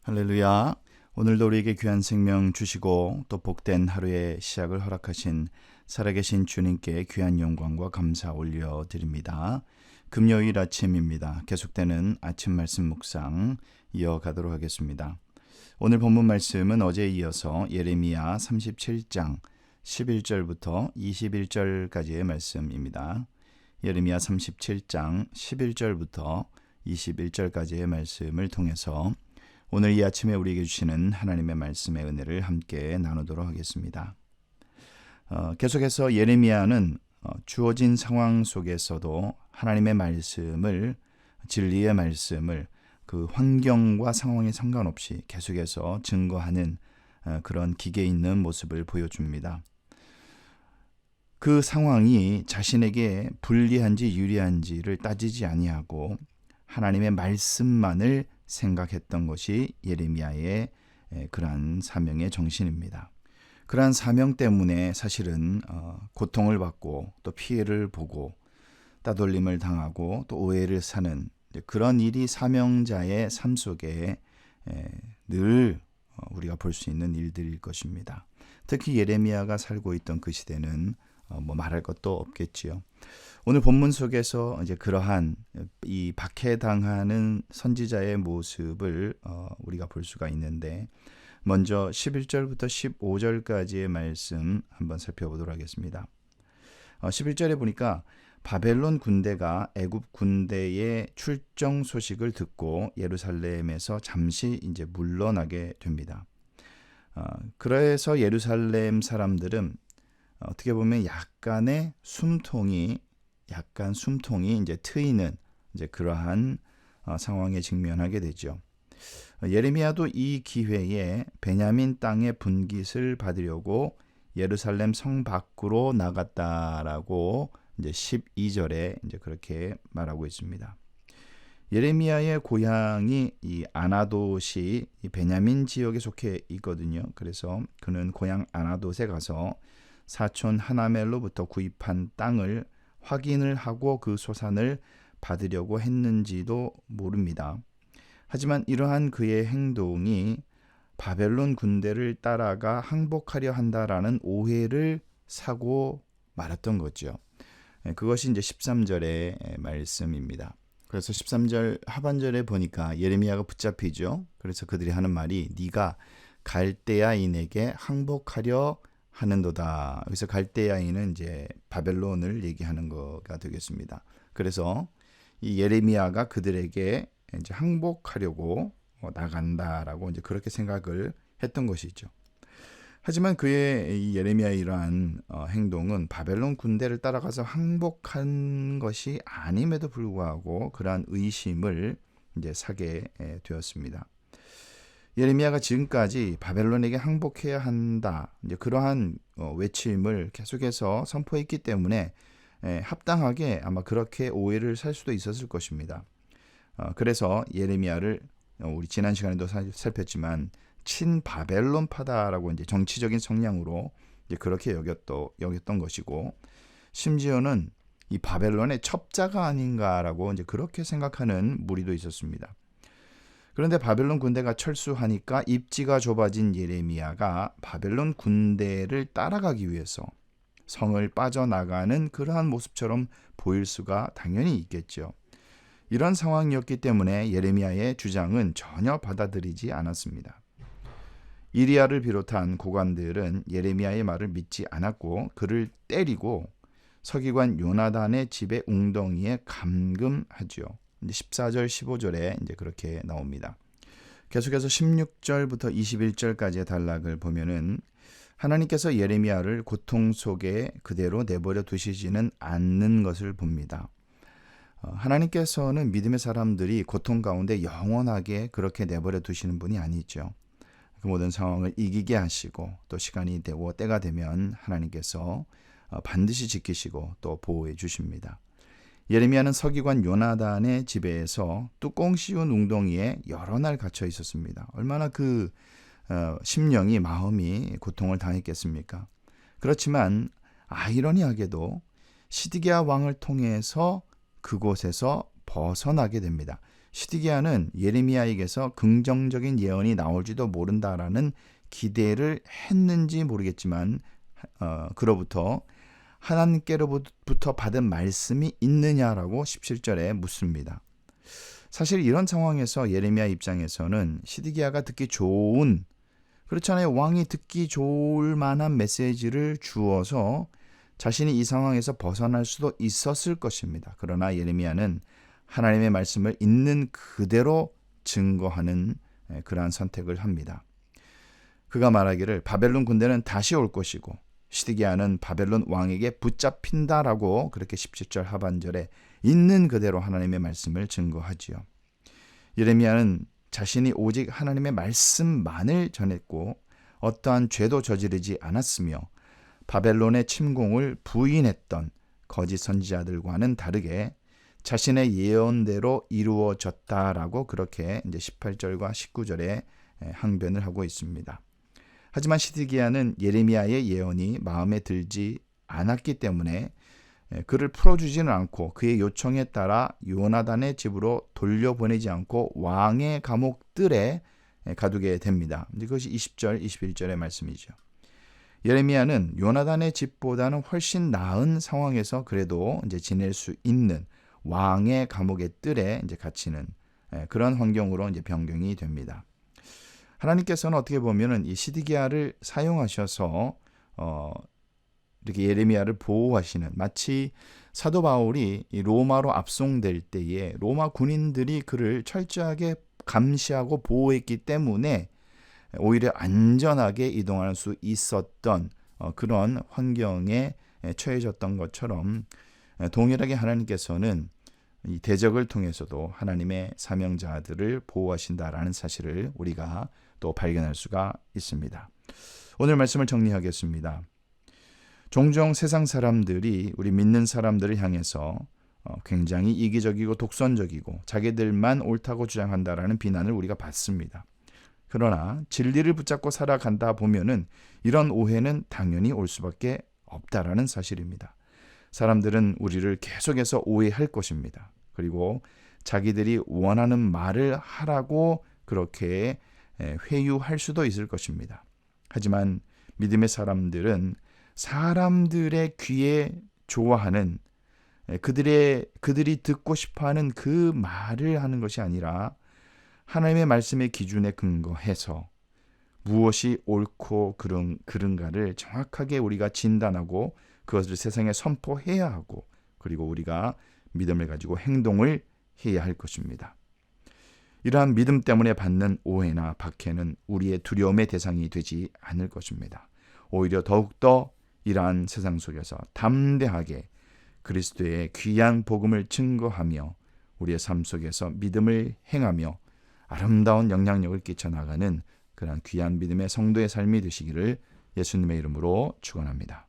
할렐루야. 오늘도 우리에게 귀한 생명 주시고 또 복된 하루의 시작을 허락하신 살아계신 주님께 귀한 영광과 감사 올려드립니다. 금요일 아침입니다. 계속되는 아침 말씀 묵상 이어가도록 하겠습니다. 오늘 본문 말씀은 어제에 이어서 예레미야 37장 11절부터 21절까지의 말씀입니다. 예레미야 37장 11절부터 21절까지의 말씀을 통해서 오늘 이 아침에 우리에게 주시는 하나님의 말씀의 은혜를 함께 나누도록 하겠습니다. 계속해서 예레미야는 주어진 상황 속에서도 하나님의 말씀을, 진리의 말씀을 그 환경과 상황에 상관없이 계속해서 증거하는 그런 기계 있는 모습을 보여줍니다. 그 상황이 자신에게 불리한지 유리한지를 따지지 아니하고 하나님의 말씀만을 생각했던 것이 예레미야의 그러한 사명의 정신입니다. 그러한 사명 때문에 사실은 고통을 받고 또 피해를 보고 따돌림을 당하고 또 오해를 사는 그런 일이 사명자의 삶 속에 늘 우리가 볼 수 있는 일들일 것입니다. 특히 예레미야가 살고 있던 그 시대는 말할 것도 없겠지요. 오늘 본문 속에서 이제 그러한 이 박해당하는 선지자의 모습을 우리가 볼 수가 있는데, 먼저 11절부터 15절까지의 말씀 한번 살펴보도록 하겠습니다. 11절에 보니까 바벨론 군대가 애굽 군대의 출정 소식을 듣고 예루살렘에서 잠시 이제 물러나게 됩니다. 그래서 예루살렘 사람들은 어떻게 보면 약간 숨통이 이제 트이는 이제 그러한 상황에 직면하게 되죠. 예레미야도 이 기회에 베냐민 땅의 분깃을 받으려고 예루살렘 성 밖으로 나갔다라고 이제 12절에 이제 그렇게 말하고 있습니다. 예레미야의 고향이 이 아나돗이 이 베냐민 지역에 속해 있거든요. 그래서 그는 고향 아나돗에 가서 사촌 하나멜로부터 구입한 땅을 확인을 하고 그 소산을 받으려고 했는지도 모릅니다. 하지만 이러한 그의 행동이 바벨론 군대를 따라가 항복하려 한다라는 오해를 사고 말았던 거죠. 그것이 이제 13절의 말씀입니다. 그래서 13절 하반절에 보니까 예레미야가 붙잡히죠. 그래서 그들이 하는 말이 네가 갈대아인에게 항복하려 하는도다. 여기서 갈대아인은 이제 바벨론을 얘기하는 거가 되겠습니다. 그래서 이 예레미야가 그들에게 이제 항복하려고 나간다라고 이제 그렇게 생각을 했던 것이죠. 하지만 그의 이 예레미야의 이러한 행동은 바벨론 군대를 따라가서 항복한 것이 아님에도 불구하고 그러한 의심을 이제 사게 되었습니다. 예레미야가 지금까지 바벨론에게 항복해야 한다, 이제 그러한 외침을 계속해서 선포했기 때문에 합당하게 아마 그렇게 오해를 살 수도 있었을 것입니다. 그래서 예레미야를 우리 지난 시간에도 살폈지만 친바벨론파다라고 이제 정치적인 성향으로 이제 그렇게 여겼던 것이고, 심지어는 이 바벨론의 첩자가 아닌가라고 이제 그렇게 생각하는 무리도 있었습니다. 그런데 바벨론 군대가 철수하니까 입지가 좁아진 예레미야가 바벨론 군대를 따라가기 위해서 성을 빠져나가는 그러한 모습처럼 보일 수가 당연히 있겠죠. 이런 상황이었기 때문에 예레미야의 주장은 전혀 받아들이지 않았습니다. 이리야를 비롯한 고관들은 예레미야의 말을 믿지 않았고 그를 때리고 서기관 요나단의 집의 웅덩이에 감금하죠. 14절 15절에 이제 그렇게 나옵니다. 계속해서 16절부터 21절까지의 단락을 보면은 하나님께서 예레미야를 고통 속에 그대로 내버려 두시지는 않는 것을 봅니다. 하나님께서는 믿음의 사람들이 고통 가운데 영원하게 그렇게 내버려 두시는 분이 아니죠. 그 모든 상황을 이기게 하시고 또 시간이 되고 때가 되면 하나님께서 반드시 지키시고 또 보호해 주십니다. 예레미야는 서기관 요나단의 집에서 뚜껑 씌운 웅덩이에 여러 날 갇혀 있었습니다. 얼마나 그 심령이, 마음이 고통을 당했겠습니까? 그렇지만 아이러니하게도 시드기야 왕을 통해서 그곳에서 벗어나게 됩니다. 시드기야는 예레미야에게서 긍정적인 예언이 나올지도 모른다라는 기대를 했는지 모르겠지만 그로부터 하나님께로부터 받은 말씀이 있느냐라고 17절에 묻습니다. 사실 이런 상황에서 예레미야 입장에서는 시드기야가 듣기 좋은, 그렇잖아요. 왕이 듣기 좋을 만한 메시지를 주어서 자신이 이 상황에서 벗어날 수도 있었을 것입니다. 그러나 예레미야는 하나님의 말씀을 있는 그대로 증거하는 그러한 선택을 합니다. 그가 말하기를 바벨론 군대는 다시 올 것이고 시드기야는 바벨론 왕에게 붙잡힌다라고 그렇게 17절 하반절에 있는 그대로 하나님의 말씀을 증거하지요. 예레미야는 자신이 오직 하나님의 말씀만을 전했고 어떠한 죄도 저지르지 않았으며 바벨론의 침공을 부인했던 거짓 선지자들과는 다르게 자신의 예언대로 이루어졌다라고 그렇게 이제 18절과 19절에 항변을 하고 있습니다. 하지만 시드기야는 예레미야의 예언이 마음에 들지 않았기 때문에 그를 풀어주지는 않고 그의 요청에 따라 요나단의 집으로 돌려보내지 않고 왕의 감옥들에 가두게 됩니다. 이것이 20절, 21절의 말씀이죠. 예레미야는 요나단의 집보다는 훨씬 나은 상황에서 그래도 이제 지낼 수 있는 왕의 감옥의 뜰에 이제 갇히는 그런 환경으로 이제 변경이 됩니다. 하나님께서는 어떻게 보면은 이 시드기야를 사용하셔서 이렇게 예레미야를 보호하시는, 마치 사도 바울이 로마로 압송될 때에 로마 군인들이 그를 철저하게 감시하고 보호했기 때문에 오히려 안전하게 이동할 수 있었던 그런 환경에 처해졌던 것처럼 동일하게 하나님께서는 이 대적을 통해서도 하나님의 사명자들을 보호하신다라는 사실을 우리가 또 발견할 수가 있습니다. 오늘 말씀을 정리하겠습니다. 종종 세상 사람들이 우리 믿는 사람들을 향해서 굉장히 이기적이고 독선적이고 자기들만 옳다고 주장한다라는 비난을 우리가 받습니다. 그러나 진리를 붙잡고 살아간다 보면은 이런 오해는 당연히 올 수밖에 없다라는 사실입니다. 사람들은 우리를 계속해서 오해할 것입니다. 그리고 자기들이 원하는 말을 하라고 그렇게 회유할 수도 있을 것입니다. 하지만 믿음의 사람들은 사람들의 귀에 좋아하는 그들이 듣고 싶어하는 그 말을 하는 것이 아니라 하나님의 말씀의 기준에 근거해서 무엇이 옳고 그른가를 정확하게 우리가 진단하고 그것을 세상에 선포해야 하고 그리고 우리가 믿음을 가지고 행동을 해야 할 것입니다. 이러한 믿음 때문에 받는 오해나 박해는 우리의 두려움의 대상이 되지 않을 것입니다. 오히려 더욱더 이러한 세상 속에서 담대하게 그리스도의 귀한 복음을 증거하며 우리의 삶 속에서 믿음을 행하며 아름다운 영향력을 끼쳐나가는 그런 귀한 믿음의 성도의 삶이 되시기를 예수님의 이름으로 축원합니다.